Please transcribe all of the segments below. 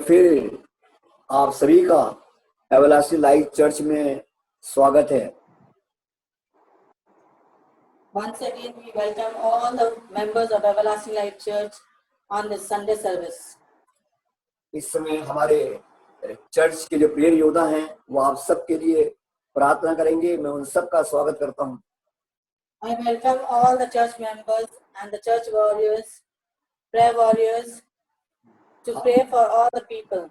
फिर आप सभी का एवरलास्टिंग लाइफ चर्च में स्वागत है। Once again, we welcome all the members of Everlasting Life Church on this Sunday service. इस समय हमारे चर्च के जो प्रेयर योद्धा हैं वो आप सबके लिए प्रार्थना करेंगे। मैं उन सब का स्वागत करता हूं। I welcome all the church members and the church warriors, prayer warriors, to pray for all the people.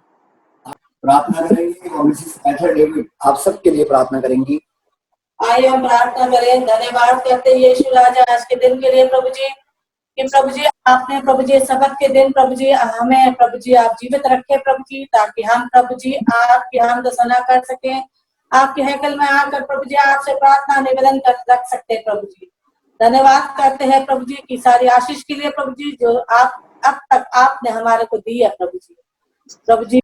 प्रार्थना करेंगे और मिसेस एथर डेविड आप सबके लिए प्रार्थना करेंगी। आइए हम प्रार्थना करें। धन्यवाद करते हैं यीशु राजा आज के दिन के लिए प्रभु जी, कि प्रभु जी आपने प्रभु जी सबत के दिन प्रभु जी हमें प्रभु जी आप जीवित रखे प्रभु जी, ताकि हम प्रभु जी आपकी हम सना कर सके, आपके हैकल में आकर प्रभु जी आपसे प्रार्थना निवेदन कर रख सकते हैं प्रभु जी। धन्यवाद करते हैं प्रभु जी की सारी आशीष के लिए प्रभु जी जो आप अब तक आपने हमारे को दी है प्रभु जी। प्रभु जी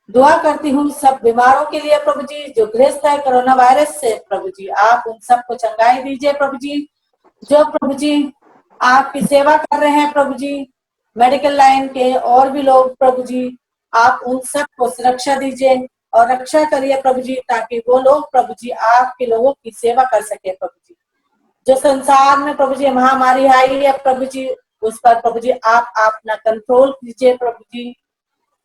दुआ करती हूँ सब बीमारों के लिए प्रभु जी जो ग्रस्त है कोरोना वायरस से प्रभु जी, आप उन सबको चंगाई दीजिए प्रभु जी। जो प्रभु जी आपकी सेवा कर रहे हैं प्रभु जी, मेडिकल लाइन के और भी लोग प्रभु जी, आप उन सबको सुरक्षा दीजिए और रक्षा करिए प्रभु जी, ताकि वो लोग प्रभु जी आपके लोगों की सेवा कर सके प्रभु जी। जो संसार में प्रभु जी महामारी आई है प्रभु जी, उस पर प्रभु जी आप अपना कंट्रोल कीजिए प्रभु जी,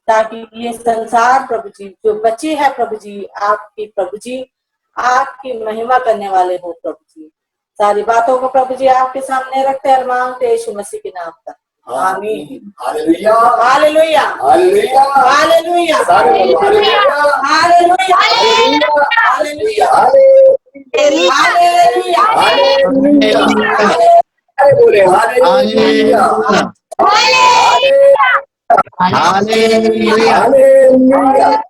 ताकि ये संसार प्रभु जी जो बची है प्रभु जी आपकी प्रभु जी आपकी महिमा करने वाले हो प्रभु जी। सारी बातों को प्रभु जी आपके सामने रखते हैं, मांगते हैं यीशु मसीह के नाम पर, आमीन। Hallelujah hallelujah hallelujah hallelujah hallelujah hallelujah hallelujah hallelujah. अरे बोले हालेलुया हालेलुया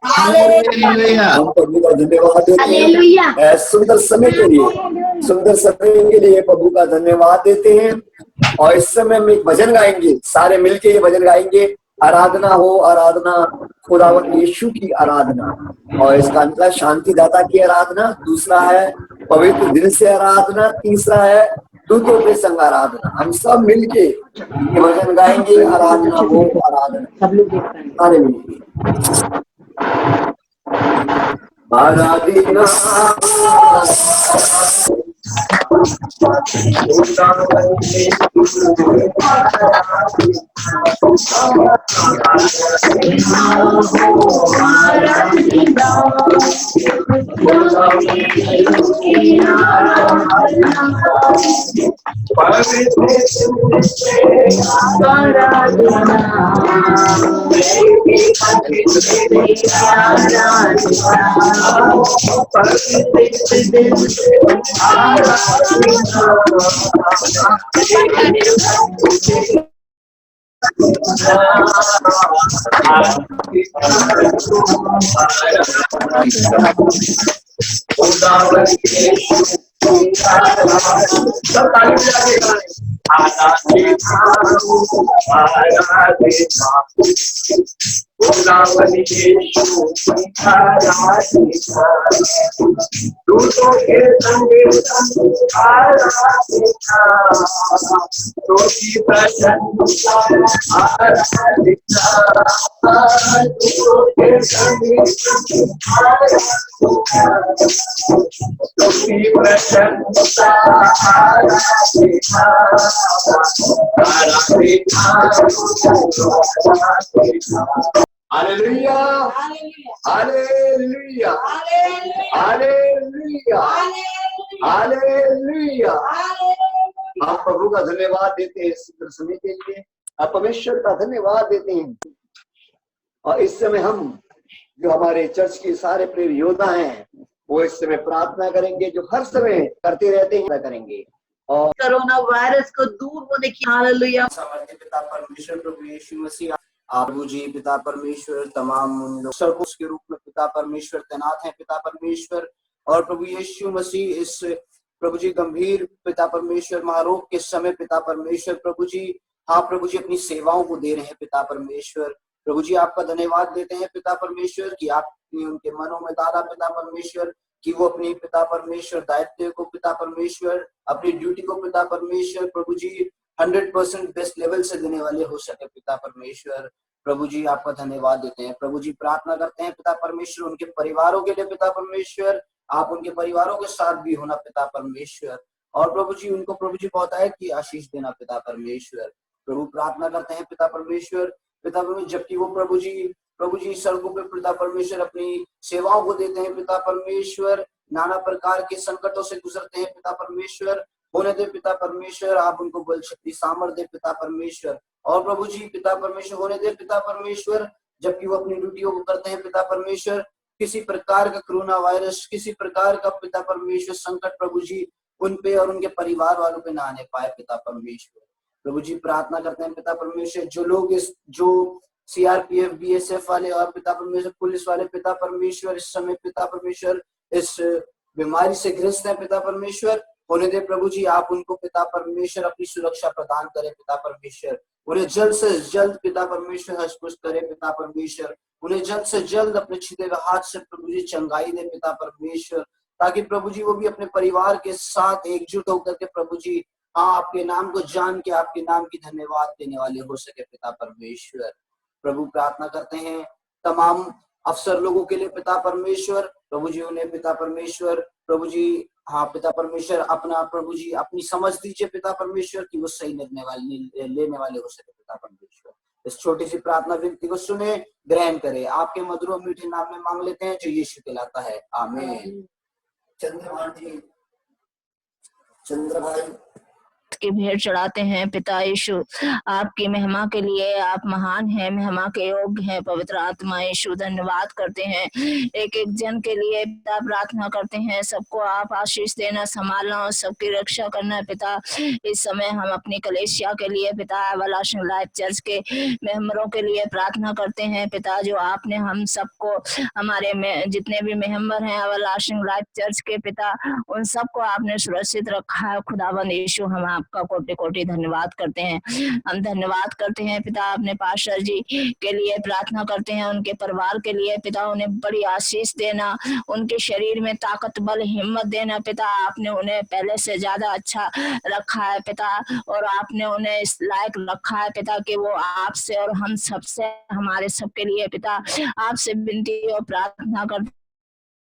हालेलुया। हम प्रभु का धन्यवाद देते हैं सुंदर समय के लिए प्रभु का धन्यवाद देते हैं। और इस समय हम एक भजन गाएंगे, सारे मिलके ये भजन गाएंगे, आराधना हो आराधना खुदावंद यीशु की आराधना। और इसका मतलब शांतिदाता की आराधना, दूसरा है पवित्र दिल से आराधना, तीसरा है दूतों के संग आराधना। हम सब मिलके ये भजन गाएंगे, आराधना हो आराधना, सारे मिलके आराधना हालेलुया हालेलुया हालेलुया हालेलुया। हम प्रभु का धन्यवाद देते हैं सुंदर समय के लिए, आप परमेश्वर का धन्यवाद देते हैं। और इस समय हम जो हमारे चर्च के सारे प्रेर योद्धा हैं वो इस समय प्रार्थना करेंगे, जो हर समय करते रहते हैं करेंगे। और कोरोना वायरस को दूर होने की हालेलुया। पिता परमेश्वर प्रभु यीशु मसीह प्रभु जी पिता परमेश्वर तमाम लोग के रूप में पिता परमेश्वर तैनात हैं पिता परमेश्वर। और प्रभु यीशु मसीह इस प्रभु जी गंभीर पिता परमेश्वर महारोग के समय पिता परमेश्वर प्रभु जी, हाँ प्रभु जी अपनी सेवाओं को दे रहे हैं पिता परमेश्वर। प्रभु जी आपका धन्यवाद देते हैं पिता परमेश्वर कि आपने उनके मनों में डाला पिता परमेश्वर कि वो अपनी पिता परमेश्वर दायित्व को पिता परमेश्वर अपनी ड्यूटी को पिता परमेश्वर प्रभु जी 100% बेस्ट लेवल से देने वाले हो सके पिता परमेश्वर। प्रभु जी आपका धन्यवाद देते हैं। प्रभु जी प्रार्थना करते हैं पिता परमेश्वर उनके परिवारों के लिए, पिता परमेश्वर आप उनके परिवारों के साथ भी होना पिता परमेश्वर, और प्रभु जी उनको प्रभु जी बहुतायत की आशीष देना पिता परमेश्वर। प्रभु प्रार्थना करते हैं पिता परमेश्वर जबकि वो प्रभु जी सड़कों पे पिता परमेश्वर अपनी सेवाओं को देते हैं पिता परमेश्वर, नाना प्रकार के संकटों से गुजरते हैं पिता परमेश्वर, होने दे पिता परमेश्वर आप उनको बल शक्ति सामर्थ्य दे पिता परमेश्वर, और प्रभु जी पिता परमेश्वर होने दे पिता परमेश्वर जबकि वो अपनी ड्यूटियों को करते हैं पिता परमेश्वर, किसी प्रकार का कोरोना वायरस, किसी प्रकार का पिता परमेश्वर संकट प्रभु जी उन पे और उनके परिवार वालों पे ना आने पाए पिता परमेश्वर। प्रभु जी प्रार्थना करते हैं पिता परमेश्वर जो लोग जो सीआरपीएफ बीएसएफ वाले और पिता परमेश्वर पुलिस वाले पिता परमेश्वर इस समय पिता परमेश्वर इस बीमारी से ग्रस्त है पिता परमेश्वर, होने दे प्रभु जी आप उनको पिता परमेश्वर अपनी सुरक्षा प्रदान करें पिता परमेश्वर, उन्हें जल्द से जल्द पिता परमेश्वर हष्ट-पुष्ट करें पिता परमेश्वर, उन्हें जल्द से जल्द अपने छिदे हुए हाथ से प्रभु जी चंगाई दे पिता परमेश्वर, ताकि प्रभु जी वो भी अपने परिवार के साथ एकजुट होकर के प्रभु जी आपके नाम को जान के आपके नाम की धन्यवाद देने वाले हो सके पिता परमेश्वर। प्रभु प्रार्थना करते हैं तमाम अफसर लोगों के लिए पिता परमेश्वर, प्रभु जी उन्हें पिता परमेश्वर प्रभु जी पिता परमेश्वर अपना प्रभु जी अपनी समझ दीजिए पिता परमेश्वर कि वो सही लेने वाले हो सके पिता परमेश्वर। इस छोटी सी प्रार्थना विनती को सुने, ग्रहण करे, आपके मधुर और मीठे नाम में मांग लेते हैं जो यीशु कहलाता है, आमीन। चंद्र भाई की भेंट चढ़ाते हैं। पिता यीशु आपकी महिमा के लिए आप महान हैं, महिमा के योग्य हैं। पवित्र आत्मा यीशु धन्यवाद करते हैं एक एक जन के लिए पिता, प्रार्थना करते हैं सबको आप आशीष देना, संभालना और सबकी रक्षा करना। पिता इस समय हम अपनी कलेसिया के लिए पिता एवरलास्टिंग लाइफ चर्च के मेंबरों के लिए प्रार्थना करते हैं पिता, जो आपने हम सबको हमारे में जितने भी मेंबर हैं एवरलास्टिंग लाइफ चर्च के पिता उन सबको आपने सुरक्षित रखा है। खुदावंद यीशु हम आपका कोटि कोटि धन्यवाद करते हैं। हम धन्यवाद करते हैं पिता अपने पास्टर जी के लिए प्रार्थना करते हैं, उनके परिवार के लिए पिता उन्हें बड़ी आशीष देना, उनके शरीर में ताकत बल हिम्मत देना पिता। आपने उन्हें पहले से ज्यादा अच्छा रखा है पिता, और आपने उन्हें इस लायक रखा है पिता कि वो आपसे और हम सबसे हमारे सबके लिए पिता आपसे विनती और प्रार्थना करते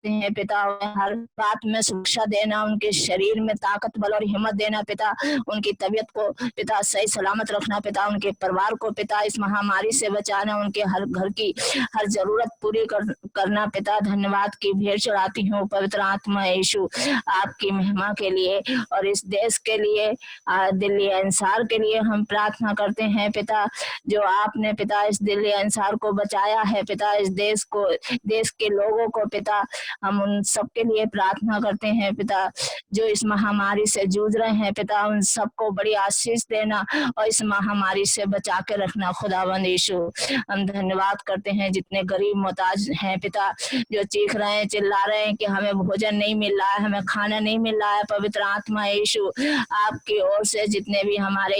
हैं पिता, हर बात में सुरक्षा देना, उनके शरीर में ताकत बल और हिम्मत देना पिता, उनकी तबीयत को पिता सही सलामत रखना पिता, उनके परिवार को पिता इस महामारी से बचाना, उनके हर घर की हर जरूरत पूरी करना पिता। धन्यवाद की भेंट चढ़ाती हूँ पवित्र आत्मा यीशु आपकी महिमा के लिए और इस देश के लिए, दिल्ली एनसार के लिए हम प्रार्थना करते हैं पिता, जो आपने पिता इस दिल्ली एनसार को बचाया है पिता, इस देश को, देश के लोगों को पिता हम उन सबके लिए प्रार्थना करते हैं पिता, जो इस महामारी से जूझ रहे हैं पिता, उन सबको बड़ी आशीष देना और इस महामारी से बचा के रखना। खुदावंद यीशु हम धन्यवाद करते हैं जितने गरीब मोहताज हैं पिता, जो चीख रहे हैं चिल्ला रहे हैं कि हमें भोजन नहीं मिल रहा है, हमें खाना नहीं मिल रहा है। पवित्र आत्मा यीशु आपकी ओर से जितने भी हमारे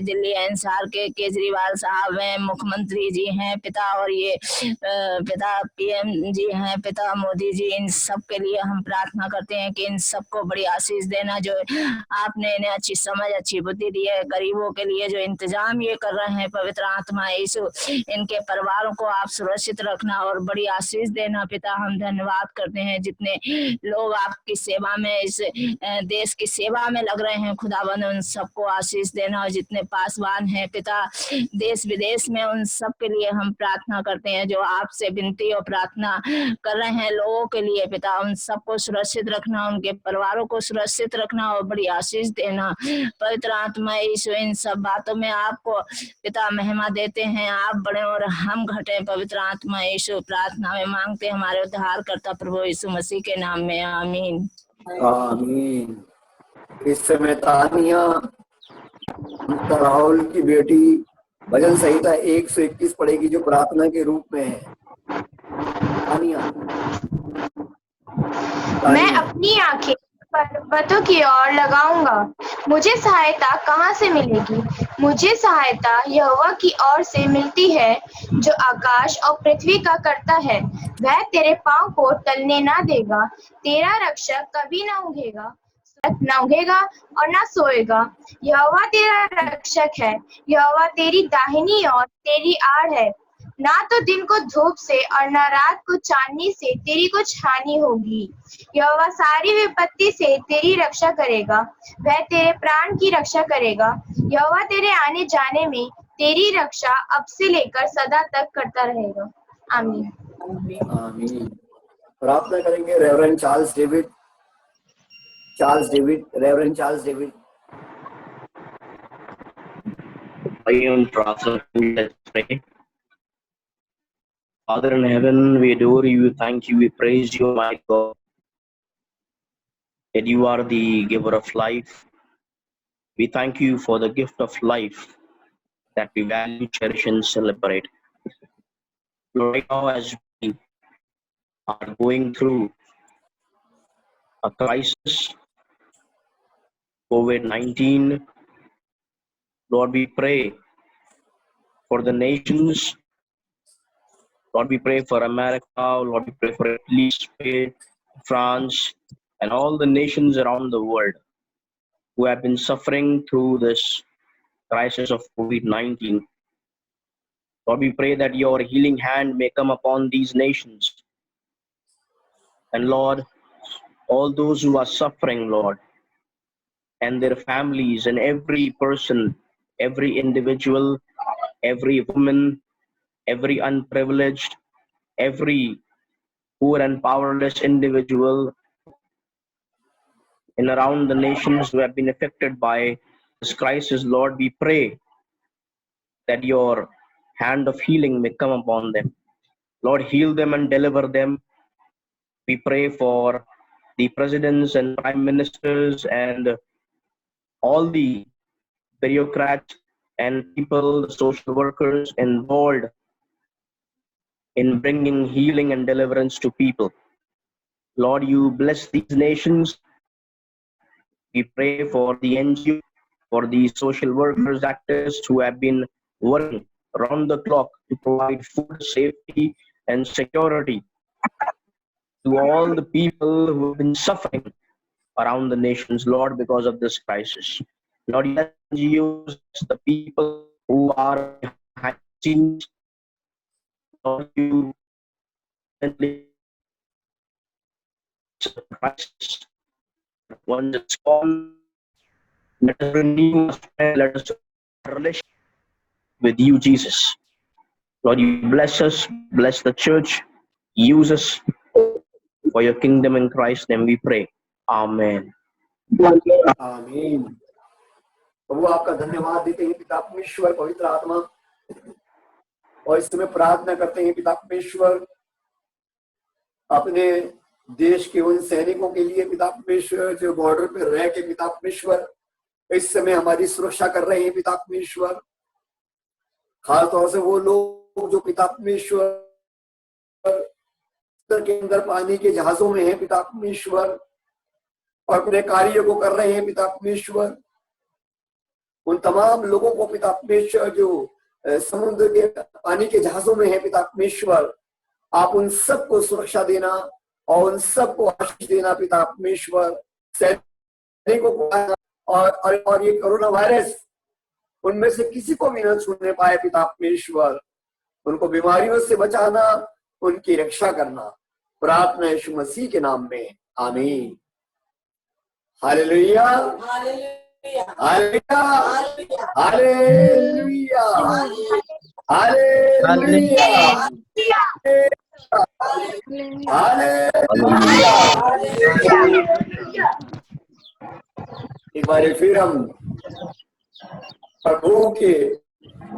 दिल्ली एनसार के केजरीवाल साहब हैं, मुख्यमंत्री जी हैं पिता, और ये पिता पीएम जी हैं पिता, मोदी जी, इन सब के लिए हम प्रार्थना करते हैं कि इन सबको बड़ी आशीष देना, जो आपने इन्हें अच्छी समझ अच्छी बुद्धि दी है, गरीबों के लिए जो इंतजाम ये कर रहे हैं पवित्र आत्मा यीशु इनके परिवारों को आप सुरक्षित रखना और बड़ी आशीष देना पिता। हम धन्यवाद करते हैं जितने लोग आपकी सेवा में, इस देश की सेवा में लग रहे हैं खुदावंद, उन सबको आशीष देना, और जितने पासवान हैं पिता देश विदेश में उन सब के लिए हम प्रार्थना करते हैं, जो आपसे विनती और प्रार्थना कर रहे हैं लोगों के लिए पिता, उन सबको सुरक्षित रखना, उनके परिवारों को सुरक्षित रखना और बड़ी आशीष देना। पवित्र आत्मा यीशु इन सब बातों में आपको पिता महिमा देते हैं, आप बड़े और हम घटे। पवित्र आत्मा यीशु प्रार्थना में मांगते हमारे उद्धारकर्ता प्रभु यीशु मसीह के नाम में, आमीन आमीन। इस समय तानिया राहुल की बेटी भजन संहिता 121 पढ़ेगी जो प्रार्थना के रूप में है। मैं अपनी आंखें पर्वतों की ओर लगाऊंगा, मुझे सहायता कहाँ से मिलेगी? मुझे सहायता यहोवा की ओर से मिलती है, जो आकाश और पृथ्वी का करता है। वह तेरे पांव को टलने ना देगा, तेरा रक्षक कभी ना उठेगा। तक न ऊँघेगा और न सोएगा। यहोवा तेरा रक्षक है, यहोवा तेरी दाहिनी ओर तेरी आड़ है। ना तो दिन को धूप से और न रात को चांदनी से तेरी कुछ हानि होगी। यहोवा सारी विपत्ति से तेरी रक्षा करेगा, वह तेरे प्राण की रक्षा करेगा। यहोवा तेरे आने जाने में तेरी रक्षा अब से लेकर सदा तक करता रहेगा। आमीन। आमीन। प्रार्थना करेंगे reverend Charles David, reverend Charles David. Let's pray. Father in heaven, we adore you, we thank you, we praise you, my God, that you are the giver of life. We thank you for the gift of life that we value, cherish, and celebrate. Right now, as we are going through a crisis, COVID-19, Lord, we pray for the nations. Lord, we pray for America. Lord, we pray for Italy, Spain, France, and all the nations around the world who have been suffering through this crisis of COVID-19. Lord, we pray that your healing hand may come upon these nations. And Lord, all those who are suffering, Lord, and their families, and every person, every individual, every woman, every unprivileged, every poor and powerless individual in around the nations who have been affected by this crisis, Lord, we pray that your hand of healing may come upon them. Lord, heal them and deliver them. We pray for the presidents and prime ministers and all the bureaucrats and people, the social workers involved in bringing healing and deliverance to people. Lord, you bless these nations. We pray for the NGO, for the social workers, activists who have been working around the clock to provide food, safety, and security to all the people who have been suffering around the nations, Lord, because of this crisis. Lord, you use the people who are behind the scenes. Lord, you crisis. Once it's gone, let us renew, let us relation with you, Jesus. Lord, you bless us, bless the church, use us for your kingdom in Christ's name we pray. Amen. आमीन। प्रभु आपका धन्यवाद देते हैं पिता परमेश्वर, पवित्र आत्मा, और इस समय प्रार्थना करते हैं पिता परमेश्वर अपने देश के उन सैनिकों के लिए पिता परमेश्वर जो बॉर्डर पर रह के पिता परमेश्वर इस समय हमारी सुरक्षा कर रहे हैं पिता परमेश्वर। खासतौर से वो लोग जो पिता परमेश्वर के अंदर पानी के जहाजों में हैं पिता परमेश्वर और अपने कार्य को कर रहे हैं पिता परमेश्वर। उन तमाम लोगों को पिता परमेश्वर जो समुद्र के पानी के जहाजों में है पिता परमेश्वर, आप उन सबको सुरक्षा देना और उन सबको आशीष देना पिता परमेश्वर। सैनिकों को और ये कोरोना वायरस उनमें से किसी को भी न छूने पाए पिता परमेश्वर। उनको बीमारियों से बचाना, उनकी रक्षा करना, प्रार्थना यीशु मसीह के नाम में, आमीन। Hallelujah, hallelujah, hallelujah, hallelujah, hallelujah. एक बार फिर हम प्रभु के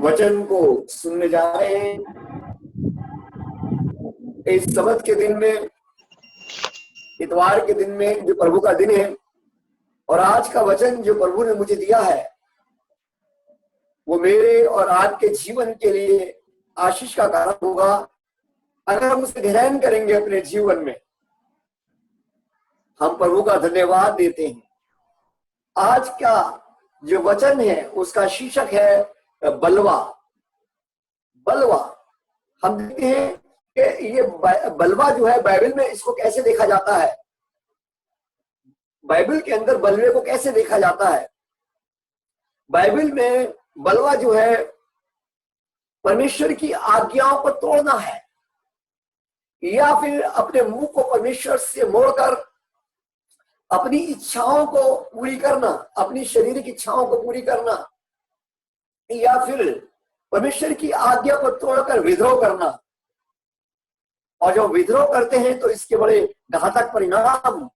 वचन को सुनने जा रहे हैं इस सबत के दिन में, इतवार के दिन में जो प्रभु का दिन है। और आज का वचन जो प्रभु ने मुझे दिया है वो मेरे और आपके जीवन के लिए आशीष का कारण होगा अगर हम उसे ग्रहण करेंगे अपने जीवन में। हम प्रभु का धन्यवाद देते हैं। आज का जो वचन है उसका शीर्षक है बलवा। बलवा, हम देखते हैं कि ये बलवा जो है बाइबल में इसको कैसे देखा जाता है। बाइबल के अंदर बलवे को कैसे देखा जाता है। बाइबल में बलवा जो है परमेश्वर की आज्ञाओं को तोड़ना है, या फिर अपने मुंह को परमेश्वर से मोड़कर अपनी इच्छाओं को पूरी करना, अपनी शारीरिक इच्छाओं को पूरी करना, या फिर परमेश्वर की आज्ञा को तोड़कर विद्रोह करना। और जब विद्रोह करते हैं तो इसके बड़े घातक परिणाम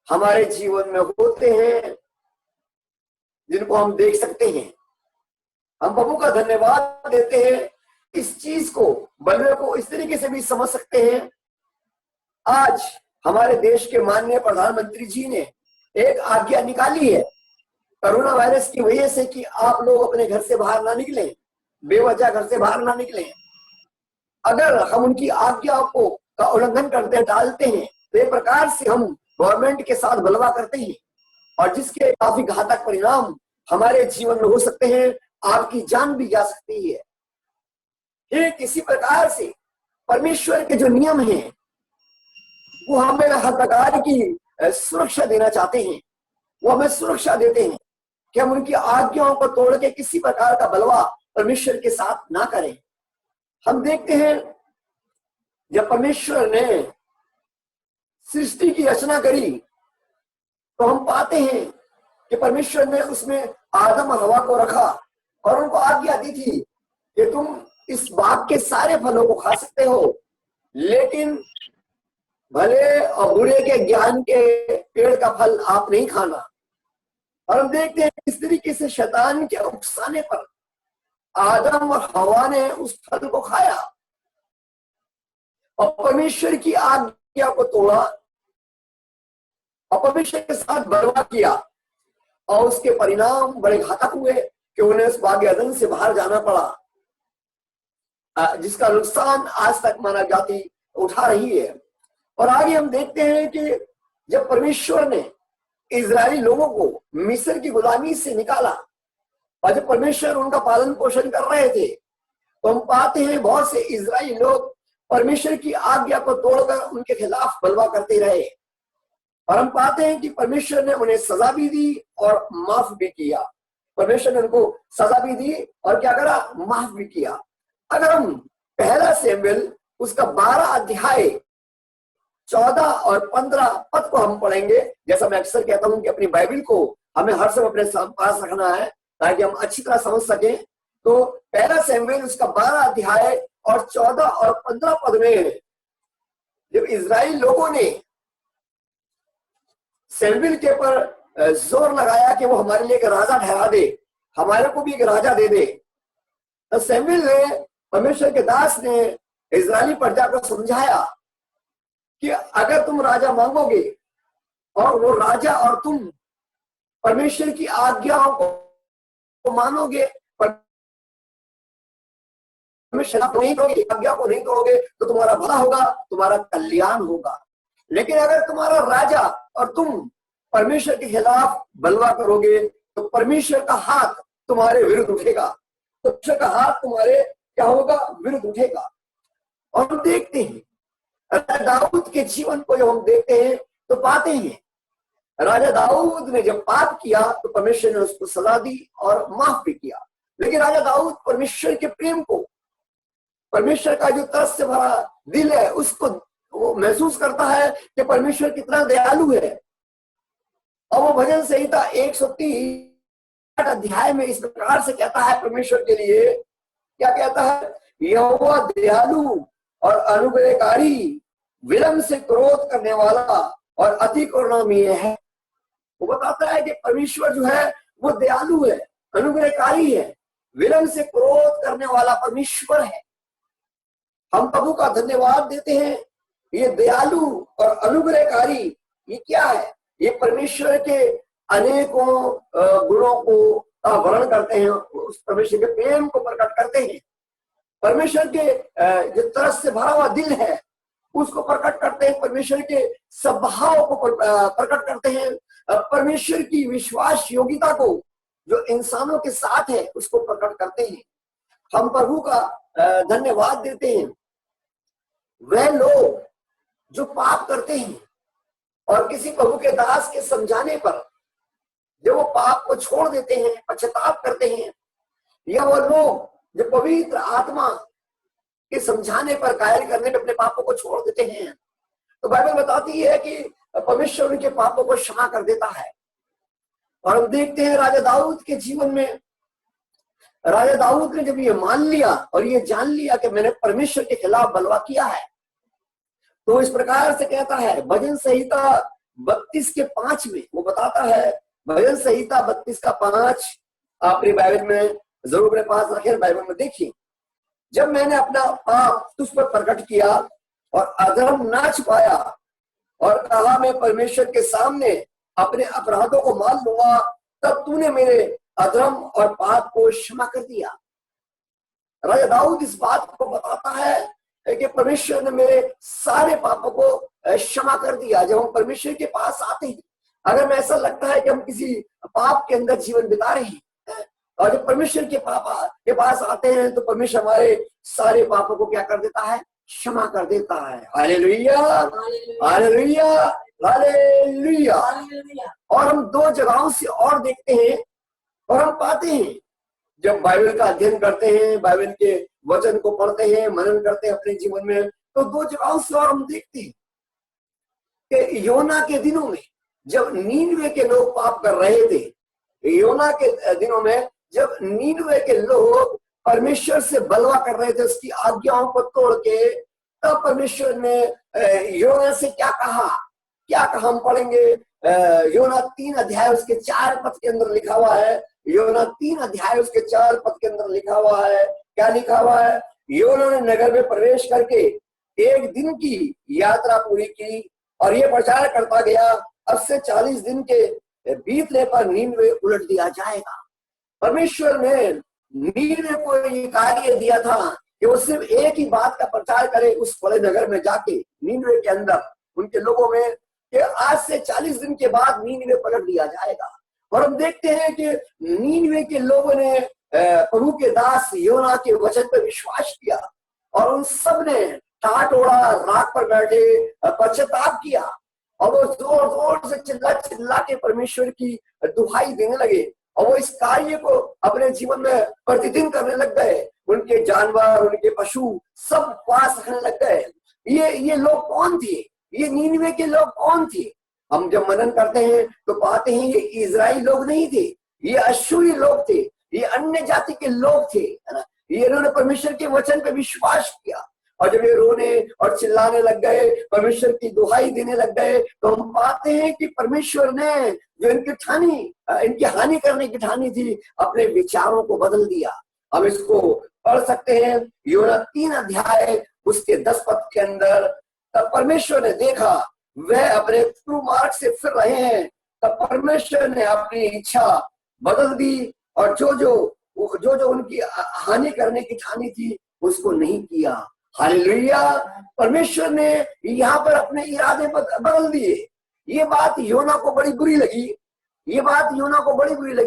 हमारे जीवन में होते हैं, जिनको हम देख सकते हैं। हम प्रभु का धन्यवाद देते हैं, इस चीज को, बलवे को इस तरीके से भी समझ सकते हैं। आज हमारे देश के माननीय प्रधानमंत्री जी ने एक आज्ञा निकाली है कोरोना वायरस की वजह से कि आप लोग अपने घर से बाहर ना निकलें, बेवजह घर से बाहर ना निकलें। अगर हम उनकी आज्ञा को का उल्लंघन करते डालते हैं तो एक प्रकार से हम गवर्नमेंट के साथ बलवा करते हैं, और जिसके काफी घातक परिणाम हमारे जीवन में हो सकते हैं। आपकी जान भी जा सकती है। ये किसी प्रकार से परमेश्वर के जो नियम हैं वो हमें हर प्रकार की सुरक्षा देना चाहते हैं। वो हमें सुरक्षा देते हैं कि हम उनकी आज्ञाओं को तोड़ के किसी प्रकार का बलवा परमेश्वर के साथ ना करें। हम देखते हैं जब परमेश्वर ने सृष्टि की रचना करी तो हम पाते हैं कि परमेश्वर ने उसमें आदम और हवा को रखा और उनको आज्ञा दी थी कि तुम इस बाग के सारे फलों को खा सकते हो, लेकिन भले और बुरे के ज्ञान के पेड़ का फल आप नहीं खाना। और हम देखते हैं इस तरीके से शैतान के उकसाने पर आदम और हवा ने उस फल को खाया और परमेश्वर की आज्ञा को तोड़ा और परमेश्वर के साथ बलवा किया, और उसके परिणाम बड़े घातक हुए कि उन्हें उस बाग अदन से बाहर जाना पड़ा, जिसका नुकसान आज तक मानव जाति उठा रही है। और आगे हम देखते हैं कि जब परमेश्वर ने इजरायली लोगों को मिस्र की गुलामी से निकाला और जब परमेश्वर उनका पालन पोषण कर रहे थे तो हम पाते हैं बहुत से इजरायली लोग परमेश्वर की आज्ञा को तोड़कर उनके खिलाफ बलवा करते रहे, और हम पाते हैं कि परमेश्वर ने उन्हें सजा भी दी और माफ भी किया। परमेश्वर ने उनको सजा भी दी और क्या करा, माफ भी किया। अगर हम पहला शमूएल उसका 12 अध्याय 14 और 15 पद को हम पढ़ेंगे, जैसा मैं अक्सर कहता हूं कि अपनी बाइबल को हमें हर समय अपने पास रखना है ताकि हम अच्छी तरह समझ सकें। तो पहला शमूएल उसका 12 अध्याय और 14 और 15 पद में जब इजराइल लोगों ने शमूएल के ऊपर जोर लगाया कि वो हमारे लिए एक राजा ठहरा दे, हमारे को भी एक राजा दे दे, तो शमूएल ने, परमेश्वर के दास ने इजरायली प्रजा को समझाया कि अगर तुम राजा मांगोगे और वो राजा और तुम परमेश्वर की आज्ञाओं को मानोगे, परमेश्वर नहीं करोगे, आज्ञा को नहीं करोगे, तो तुम्हारा भला होगा, तुम्हारा कल्याण होगा। लेकिन अगर तुम्हारा राजा और तुम परमेश्वर के खिलाफ बलवा करोगे तो परमेश्वर का हाथ तुम्हारे विरुद्ध उठेगा, तो परमेश्वर का हाथ तुम्हारे क्या होगा, विरुद्ध उठेगा। और हम देखते हैं राजा दाऊद के जीवन को जब हम देखते हैं तो पाते हैं राजा दाऊद ने जब पाप किया तो परमेश्वर ने उसको सजा दी और माफ भी किया। लेकिन राजा दाऊद परमेश्वर के प्रेम को, परमेश्वर का जो तरस से भरा दिल है, उसको वो महसूस करता है कि परमेश्वर कितना दयालु है। और वो भजन संहिता 130 अध्याय में इस प्रकार से कहता है परमेश्वर के लिए, क्या कहता है, यहोवा दयालु और अनुग्रहकारी, विलंब से क्रोध करने वाला और अति करुणामयी है। वो बताता है कि परमेश्वर जो है वो दयालु है, अनुग्रहकारी है, विलंब से क्रोध करने वाला परमेश्वर है। हम प्रभु का धन्यवाद देते हैं। ये दयालु और अनुग्रहकारी ये क्या है, ये परमेश्वर के अनेकों गुणों को वर्णन करते हैं, उस परमेश्वर के प्रेम को प्रकट करते हैं। परमेश्वर के जो तरस से भरा हुआ दिल है उसको प्रकट करते हैं, परमेश्वर के स्वभाव को प्रकट करते हैं, परमेश्वर की विश्वास योग्यता को जो इंसानों के साथ है उसको प्रकट करते हैं। हम प्रभु का धन्यवाद देते हैं। वह लोग जो पाप करते हैं और किसी प्रभु के दास के समझाने पर जब वो पाप को छोड़ देते हैं, पश्चाताप करते हैं, या वो लोग जो पवित्र आत्मा के समझाने पर, कायल करने पर अपने पापों को छोड़ देते हैं, तो बाइबल बताती है कि परमेश्वर उनके पापों को क्षमा कर देता है। और हम देखते हैं राजा दाऊद के जीवन में, राजा दाऊद ने जब ये मान लिया और ये जान लिया कि मैंने परमेश्वर के खिलाफ बलवा किया है, तो इस प्रकार से कहता है भजन संहिता 32:5 में वो बताता है, भजन संहिता 32:5 अपनी बाइबल में जरूर अपने पास रखें, बाइबल में देखिए, जब मैंने अपना पाप तुझ पर प्रकट किया और अधर्म ना छुपाया और कहा मैं परमेश्वर के सामने अपने अपराधों को मान लूंगा, तब तूने मेरे अधर्म और पाप को क्षमा कर दिया। राजा दाऊद इस बात को बताता है कि परमेश्वर ने मेरे सारे पापों को क्षमा कर दिया। जब हम परमेश्वर के पास आते हैं, अगर हमें ऐसा लगता है कि हम किसी पाप के अंदर जीवन बिता रहे हैं, और जब परमेश्वर के पास आते हैं तो परमेश्वर हमारे सारे पापों को क्या कर देता है, क्षमा कर देता है। Hallelujah, hallelujah, hallelujah. और हम 2 जगहों से और देखते हैं और हम पाते हैं, जब बाइबल का अध्ययन करते हैं, बाइबल के वचन को पढ़ते हैं, मनन करते हैं अपने जीवन में, तो 2 जगहों से और हम देखते हैं कि योना के दिनों में जब नीनवे के लोग पाप कर रहे थे, योना के दिनों में जब नीनवे के लोग परमेश्वर से बलवा कर रहे थे, उसकी आज्ञाओं को तोड़ के, तब परमेश्वर ने योना से क्या कहा हम पढ़ेंगे। योना 3 अध्याय उसके 4 पद के अंदर लिखा हुआ है। योना 3 अध्याय उसके 4 पद के अंदर लिखा हुआ है। क्या लिखा हुआ है? योना ने नगर में प्रवेश करके 1 दिन की यात्रा पूरी की और ये प्रचार करता गया, अब से 40 दिन के बीतने पर नीनवे उलट दिया जाएगा। परमेश्वर ने नीनवे को ये कार्य दिया था कि वो सिर्फ एक ही बात का प्रचार करे उस बड़े नगर में जाके, नीनवे के अंदर उनके लोगों में, कि आज से 40 दिन के बाद नीनवे पलट दिया जाएगा। और हम देखते हैं कि नीनवे के लोगों ने प्रभु के दास योना के वचन पर विश्वास किया और उन सब ने टाट ओढ़ा, राख पर बैठे पश्चाताप किया और वो जोर जोर से चिल्ला के परमेश्वर की दुहाई देने लगे और वो इस कार्य को अपने जीवन में प्रतिदिन करने लग गए। उनके जानवर, उनके पशु सब पास रखने लग गए। ये लोग कौन थे? ये नीनवे के लोग कौन थे? हम जब मनन करते हैं तो पाते हैं ये इजराइली लोग नहीं थे, ये अश्शूरी लोग थे, ये अन्य जाति के लोग थे, है ना। ये इन्होंने परमेश्वर के वचन पे विश्वास किया और जब ये रोने और चिल्लाने लग गए, परमेश्वर की दुहाई देने लग गए, तो हम पाते हैं कि परमेश्वर ने जो इनकी हानि करने की ठानी थी, अपने विचारों को बदल दिया। हम इसको पढ़ सकते हैं योना 3 अध्याय उसके 10 पद के अंदर। तब परमेश्वर ने देखा वह अपने कुमार्ग से फिर रहे हैं, तब परमेश्वर ने अपनी इच्छा बदल दी और जो उनकी हानि करने की ठानी थी उसको नहीं किया। हालेलुया। परमेश्वर ने यहाँ पर अपने इरादे बदल दिए। ये बात योना को बड़ी बुरी लगी।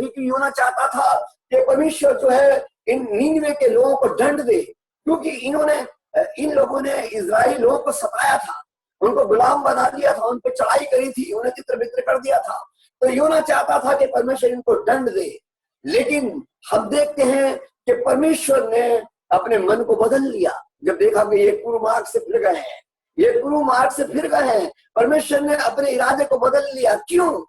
कि योना चाहता था कि परमेश्वर जो है इन नीनवे के लोगों को दंड दे, क्योंकि इन लोगों ने इजराइली लोगों को सताया था, उनको गुलाम बना दिया था, उन पर चढ़ाई करी थी, उन्हें तितर-बितर कर दिया था। तो योना चाहता था कि परमेश्वर इनको दंड दे, लेकिन हम देखते हैं कि परमेश्वर ने अपने मन को बदल लिया। जब देखा कि ये कुमार्ग से फिर गए हैं, परमेश्वर ने अपने इरादे को बदल लिया। क्यों?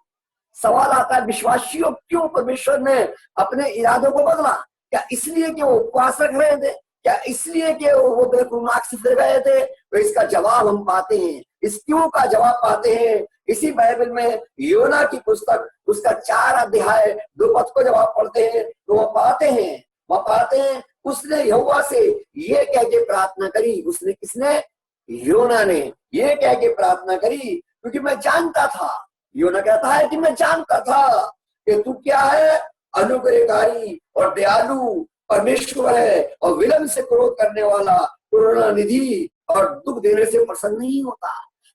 सवाल आता है विश्वासियों, क्यों परमेश्वर ने अपने इरादों को बदला? क्या इसलिए कि वो उपवास रख रहे थे? क्या इसलिए कि वो कुमार्ग से फिर गए थे? तो इसका जवाब हम पाते हैं, इस क्यों का जवाब पाते हैं इसी बाइबल में योना की पुस्तक उसका 4 अध्याय 2 पद को जवाब पढ़ते हैं तो वो पाते हैं उसने यहोवा से ये कह के प्रार्थना करी। उसने किसने? योना ने ये कह के प्रार्थना करी, क्योंकि मैं जानता था, योना कहता है कि मैं जानता था कि तू क्या है, अनुग्रहकारी और दयालु परमेश्वर है और विलंब से क्रोध करने वाला, करुणानिधि और दुख देने से प्रसन्न नहीं होता।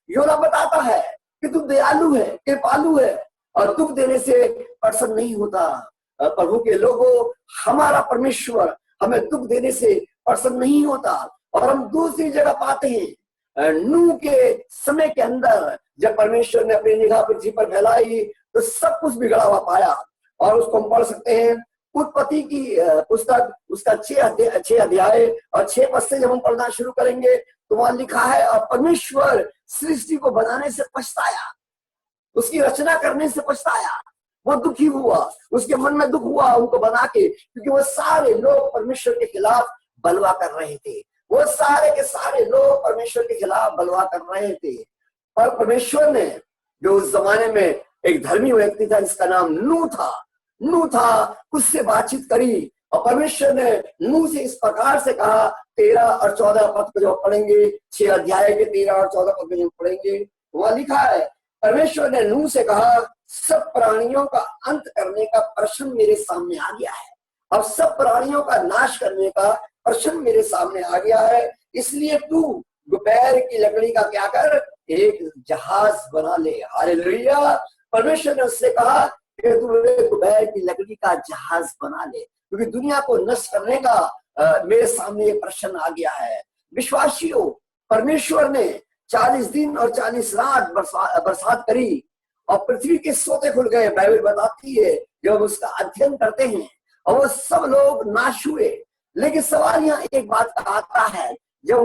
योना बताता है कि तू दयालु है, कृपालु है और दुख देने से प्रसन्न नहीं होता। प्रभु के लोगों, हमारा परमेश्वर हमें दुख देने से प्रसन्न नहीं होता। और हम दूसरी जगह पाते हैं नूह के समय के अंदर, जब परमेश्वर ने अपनी निगाह पृथ्वी पर फैलाई तो सब कुछ बिगड़ा हुआ पाया। और उसको हम पढ़ सकते हैं उत्पत्ति की पुस्तक, उसका 6 अध्याय और 6 पद से जब हम पढ़ना शुरू करेंगे तो वहां लिखा है, और परमेश्वर सृष्टि को बनाने से पछताया, उसकी रचना करने से पछताया, वो दुखी हुआ, उसके मन में दुख हुआ उनको बना के, क्योंकि वो सारे लोग परमेश्वर के खिलाफ बलवा कर रहे थे। वो सारे के सारे लोग परमेश्वर के खिलाफ बलवा कर रहे थे। और परमेश्वर ने, जो उस जमाने में एक धर्मी व्यक्ति था जिसका नाम नूह था, उससे बातचीत करी। और परमेश्वर ने नूह से इस प्रकार से कहा, 13 और 14 पद को जो पढ़ेंगे, 6 अध्याय के 13 और 14 पद में पढ़ेंगे, वहां लिखा है, परमेश्वर ने नूह से कहा, सब प्राणियों का अंत करने का प्रश्न मेरे सामने आ गया है। अब सब प्राणियों का नाश करने का प्रश्न मेरे सामने आ गया है, इसलिए तू दोपहर की लकड़ी का क्या कर, एक जहाज बना ले। हालेलुया। परमेश्वर ने उससे कहा कि तू दोपहर की लकड़ी का जहाज बना ले, क्योंकि दुनिया को नष्ट करने का मेरे सामने ये प्रश्न आ गया है। विश्वासियों, परमेश्वर ने 40 दिन और 40 रात बरसात करी और पृथ्वी के सोते खुल गए। बाइबल बताती है, जब उसका अध्ययन करते हैं, और वो सब लोग नाश हुए। लेकिन सवाल यहाँ एक बात का आता है, जब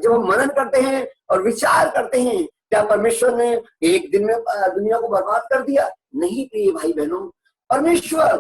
हम मनन करते हैं और विचार करते हैं, क्या परमेश्वर ने एक दिन में दुनिया को बर्बाद कर दिया? नहीं प्रिय भाई बहनों, परमेश्वर,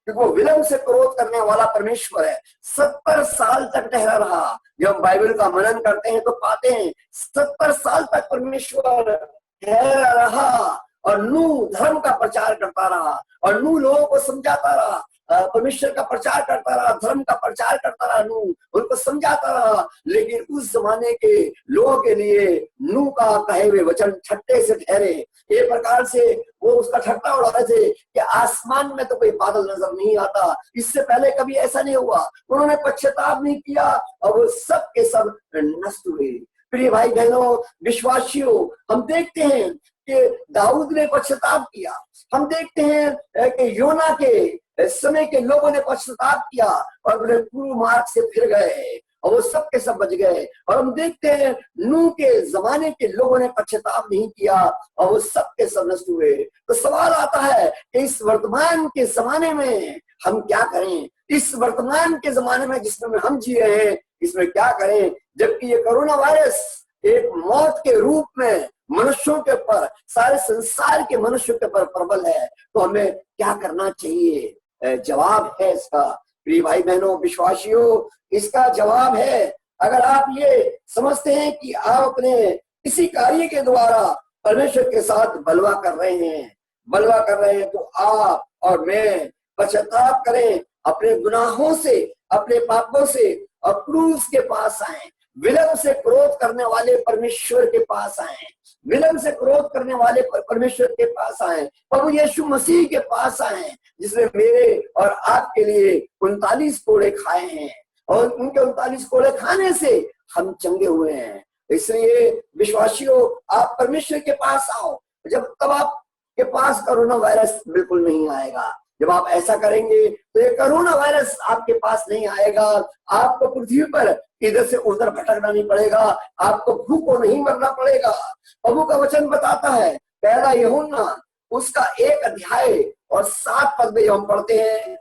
क्योंकि वो विलंब से क्रोध करने वाला परमेश्वर है, 70 साल तक ठहरा रहा। जब हम बाइबल का मनन करते हैं तो पाते हैं 70 साल तक परमेश्वर ठहरा रहा और नूह धर्म का प्रचार करता रहा, और नूह लोगों को समझाता रहा, परमेश्वर का प्रचार करता रहा, धर्म का प्रचार करता रहा, नूह उनको समझाता रहा। लेकिन उस जमाने के लोगों के लिए नूह का कहे हुए वचन ठट्टे से ठहरे। एक प्रकार से वो उसका ठट्टा उड़ा रहे थे कि आसमान में तो कोई बादल नजर नहीं आता, इससे पहले कभी ऐसा नहीं हुआ। उन्होंने पश्चाताप नहीं किया और वो सब के सब नष्ट हुए। प्रिय भाई बहनों, विश्वासियों, हम देखते हैं कि दाऊद ने पश्चाताप किया, हम देखते हैं कि योना के समय के लोगों ने पश्चाताप किया और अपने पूर्व मार्ग से फिर गए और वो सब के सब बच गए। और हम देखते हैं नूह के जमाने के लोगों ने पश्चाताप नहीं किया और वो सब के सब नष्ट हुए। तो सवाल आता है कि इस वर्तमान के जमाने में हम क्या करें? इस वर्तमान के जमाने में जिसमें हम जी रहे हैं, इसमें क्या करें? जबकि ये कोरोना वायरस एक मौत के रूप में मनुष्यों के ऊपर, सारे संसार के मनुष्यों के ऊपर प्रबल है, तो हमें क्या करना चाहिए? जवाब है इसका, प्रिय भाई बहनों, विश्वासियों, इसका जवाब है, अगर आप ये समझते हैं कि आप अपने किसी कार्य के द्वारा परमेश्वर के साथ बलवा कर रहे हैं, तो आप और मैं पश्चाताप करें, अपने गुनाहों से, अपने पापों से, और क्रूस के पास आए, विलंब से क्रोध करने वाले परमेश्वर के पास आए, विलंब से क्रोध करने वाले परमेश्वर के पास आए, प्रभु यीशु मसीह के पास आए, जिसने मेरे और आपके लिए 39 कोड़े खाए हैं, और उनके 39 कोड़े खाने से हम चंगे हुए हैं। इसलिए विश्वासियों, आप परमेश्वर के पास आओ, तब आपके पास कोरोना वायरस बिल्कुल नहीं आएगा। जब आप ऐसा करेंगे तो ये कोरोना वायरस आपके पास नहीं आएगा। आपको पृथ्वी पर इधर से उधर भटकना नहीं पड़ेगा, आपको भूखों नहीं मरना पड़ेगा। प्रभु का वचन बताता है, पहला यूहन्ना उसका 1 अध्याय और 7 पद में हम पढ़ते हैं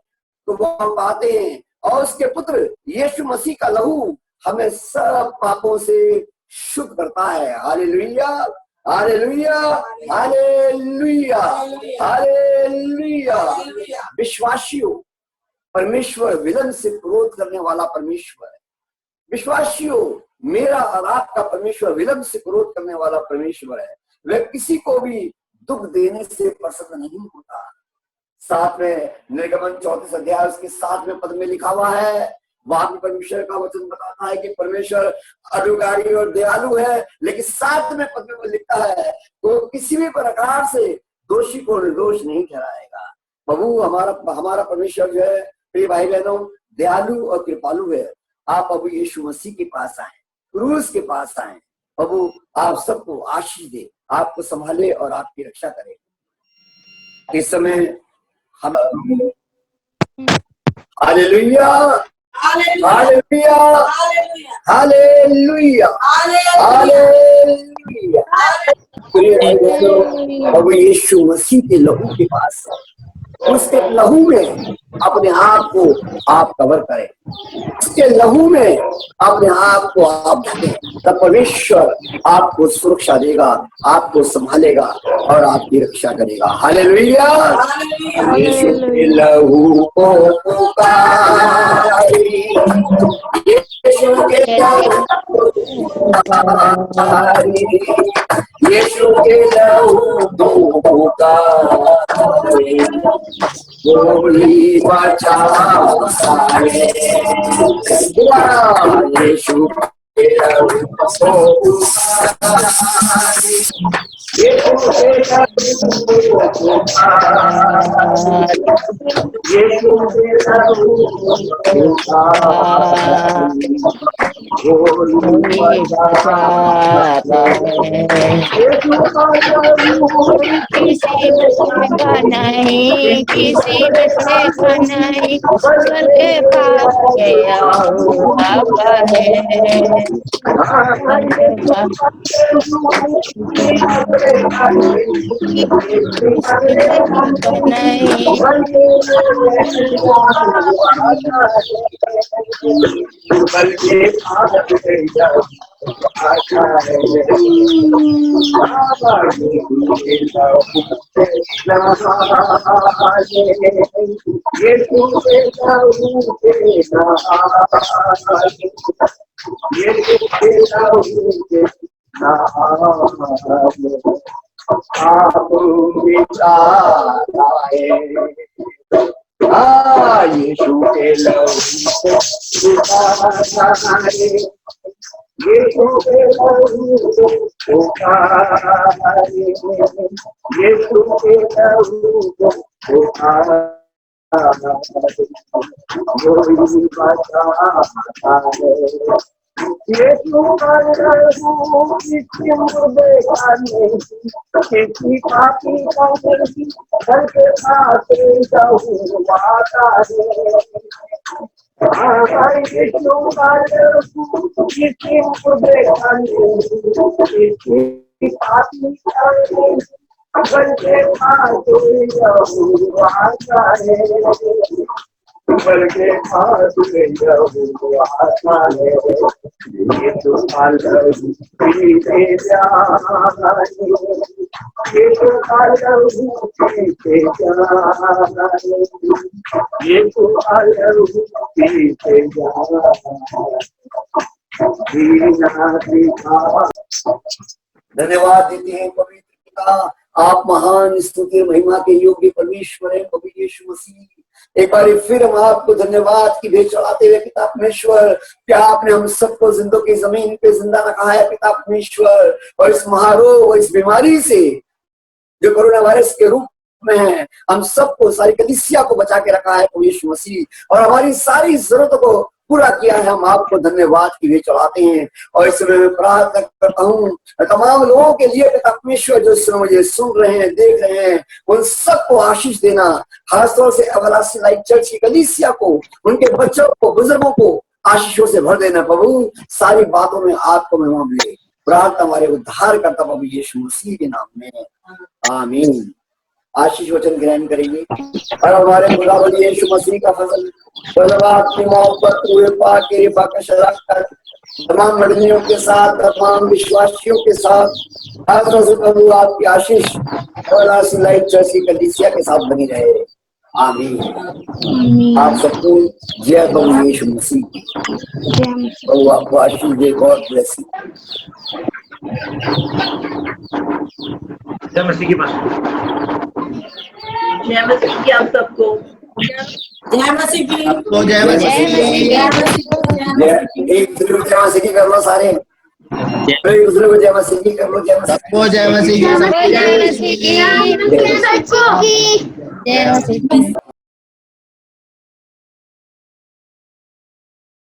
तो वो हम पाते हैं, और उसके पुत्र यीशु मसीह का लहू हमें सब पापों से शुद्ध करता है। Hallelujah, hallelujah, hallelujah, hallelujah. विश्वासियों, परमेश्वर विलंब से क्रोध करने वाला परमेश्वर है। विश्वासियों, मेरा और आपका परमेश्वर विलंब से क्रोध करने वाला परमेश्वर है। वह किसी को भी दुख देने से प्रसन्न नहीं होता। साथ में निर्गमन 34 अध्याय उसके 7वें पद में लिखा हुआ है, वहां भी परमेश्वर का वचन बताता है कि परमेश्वर अनुग्रही और दयालु है, लेकिन 7वें पद में वो लिखता है तो किसी भी प्रकार से दोषी को निर्दोष नहीं ठहराएगा। प्रभु हमारा परमेश्वर जो है, प्रिय भाई बहनों, दयालु और कृपालु है। आप प्रभु यीशु मसीह के पास आए, क्रूस के पास आए। प्रभु आप सबको आशीष दे, आपको संभाले और आपकी रक्षा करे। इस समय हम हालेलुया, हालेलुया, हालेलुया, हालेलुया। प्रभु यीशु मसीह के लहू के पास, उसके लहू में अपने आप को आप कवर करें, उसके लहू में अपने आप को आप ढकें, तब परमेश्वर आपको सुरक्षा देगा, आपको संभालेगा और आपकी रक्षा करेगा। हालेलुया। यीशु के लहू को पुकारे, यीशु के लहू को पुकारे, यीशु के लहू को पुकारे, गोली बचा सारे, यीशु के लहू को पुकारे, यीशु के लहू को पुकारे, यीशु के लहू को पुकारे, गोली बचा किसी का नहीं, किसी का नहीं, सबके पास गया बाबा है। यीशु के लहू को पुकारे, यीशु के लहू को पुकारे, यीशु के लहू को पुकारे, गोली बचा है। यीशु का लहू किसी मुर्दे का नहीं, किसी पापी का नहीं, घर के पास लहू आता है। यीशु का लहू किसी मुर्दे का नहीं, किसी पापी का नहीं, घर के पास लहू आता है। बल्कि पास लहू आता है। यीशु का लहू पीते जाए, यीशु का लहू पीते जाए, यीशु का लहू पीते जाए। धन्यवाद देते हैं पवित्र पिता, आप महान स्तुति महिमा के योग्य परमेश्वर हैं प्रभु यीशु मसीह। एक बार फिर हम आपको धन्यवाद की भेंट चढ़ाते हुए पिता परमेश्वर, क्या आपने हम सबको जिंदों की जमीन पे जिंदा रखा है पिता परमेश्वर, और इस महारोग और इस बीमारी से जो कोरोना वायरस के रूप में है, हम सबको, सारी कलीसिया को बचा के रखा है प्रभु यीशु मसीह, और हमारी सारी जरूरतों को पूरा किया है। हम आपको धन्यवाद की भेंट चढ़ाते हैं और इस समय मैं प्रार्थना करता हूँ तमाम लोगों के लिए पिता परमेश्वर जो इस समय मुझे सुन रहे हैं, देख रहे हैं, उन सबको आशीष देना, खासतौर से एवरलास्टिंग लाइफ चर्च की कलीसिया को, उनके बच्चों को, बुजुर्गों को आशीषों से भर देना प्रभु। सारी बातों में आपको महिमा मिले, प्रार्थना हमारे उद्धार करता प्रभु यीशु मसीह के नाम में, आमीन। आशीष वचन ग्रहण करेंगे और हमारे खुदावंद यीशु मसीह का फजल, की मोहब्बत, कृपा का शराकत तमाम मर्दियों के साथ, तमाम विश्वासियों के साथ, खासतौर से प्रभु आपकी आशीष और लाइफ चर्च की कलीसिया के साथ बनी रहे, आमीन। आप सबको जय प्रभु यीशु मसीह की, प्रभु आपको आशीष दे। God bless you. जय मसीह की जय मसीह की आप सबको जय मसीह की, जय मसीह। एक दूसरे को जय मसीह की कर लो सारे, एक दूसरे को जय मसीह की कर लो। जय मसीह, जय मसीह की, जय मसीह की, जय मसीह की।